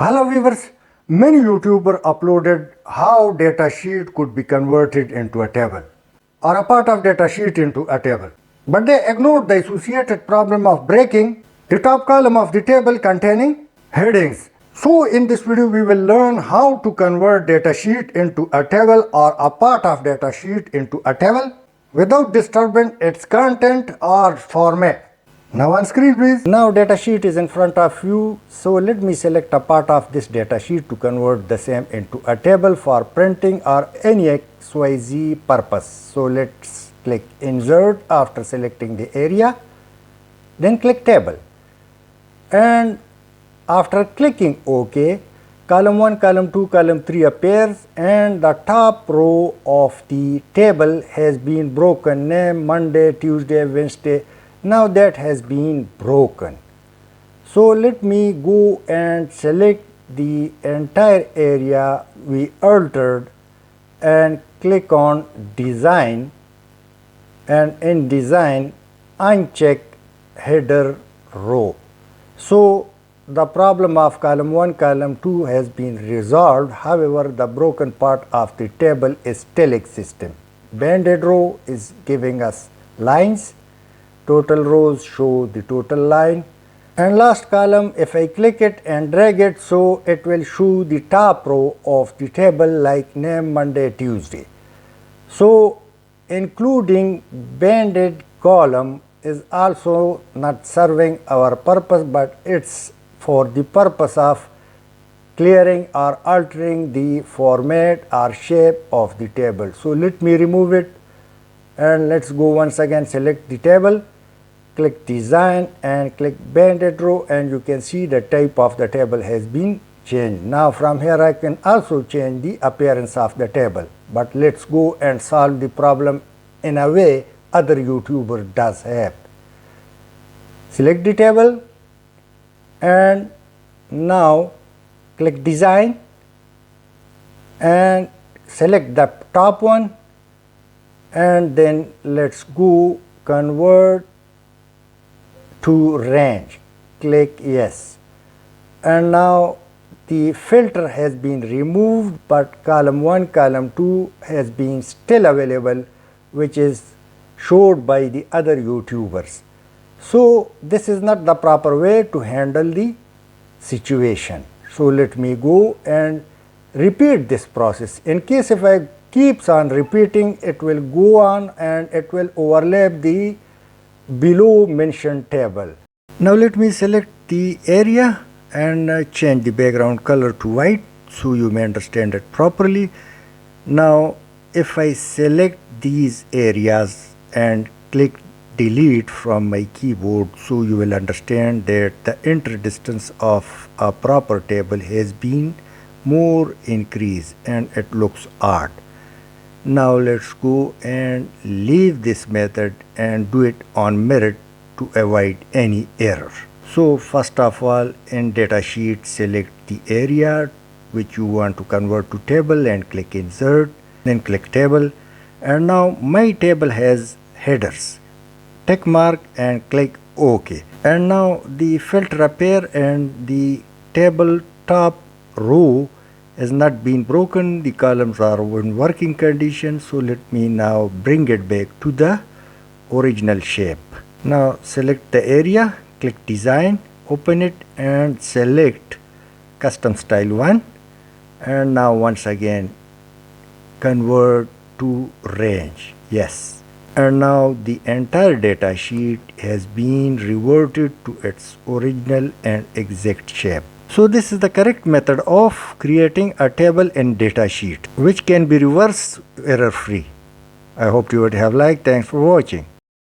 Hello viewers, many YouTubers uploaded how data sheet could be converted into a table or a part of data sheet into a table. But they ignored the associated problem of breaking the top column of the table containing headings. So in this video we will learn how to convert data sheet into a table or a part of data sheet into a table without disturbing its content or format. Now on screen please. Now data sheet is in front of you, so let me select a part of this data sheet to convert the same into a table for printing or any XYZ purpose. So let's click insert after selecting the area, then click table, and after clicking OK, column 1, column 2, column 3 appears and the top row of the table has been broken. Name, Monday, Tuesday, Wednesday. Now that has been broken. So let me go and select the entire area we altered and click on design, and in design uncheck header row. So the problem of column 1, column 2 has been resolved. However, the broken part of the table is still existing. Banded row is giving us lines. Total rows show the total line, and last column, if I click it and drag it, so it will show the top row of the table like name, Monday, Tuesday. So including banded column is also not serving our purpose, but it's for the purpose of clearing or altering the format or shape of the table. So let me remove it, and let's go once again, select the table, click design and click banded row, and you can see the type of the table has been changed. Now from here I can also change the appearance of the table, but let's go and solve the problem in a way other YouTuber does have. Select the table and now click design and select the top one, and then let's go convert to range, click yes, and now the filter has been removed, but column 1, column 2 has been still available, which is showed by the other YouTubers. So this is not the proper way to handle the situation. So let me go and repeat this process. In case if I keeps on repeating, it will go on and it will overlap the below mentioned table. Now let me select the area and change the background color to white so you may understand it properly. Now if I select these areas and click delete from my keyboard, so you will understand that the enter distance of a proper table has been more increased and it looks odd. Now let's go and leave this method and do it on merit to avoid any error. So first of all, in data sheet select the area which you want to convert to table and click insert, then click table, and now my table has headers. Tick mark and click OK, and now the filter appear and the table top row has not been broken. The columns are in working condition. So let me now bring it back to the original shape. Now select the area, click design, open it and select custom style 1, and now once again convert to range, yes, and now the entire data sheet has been reverted to its original and exact shape. So this is the correct method of creating a table in data sheet, which can be reverse error free. I hope you would have liked. Thanks for watching.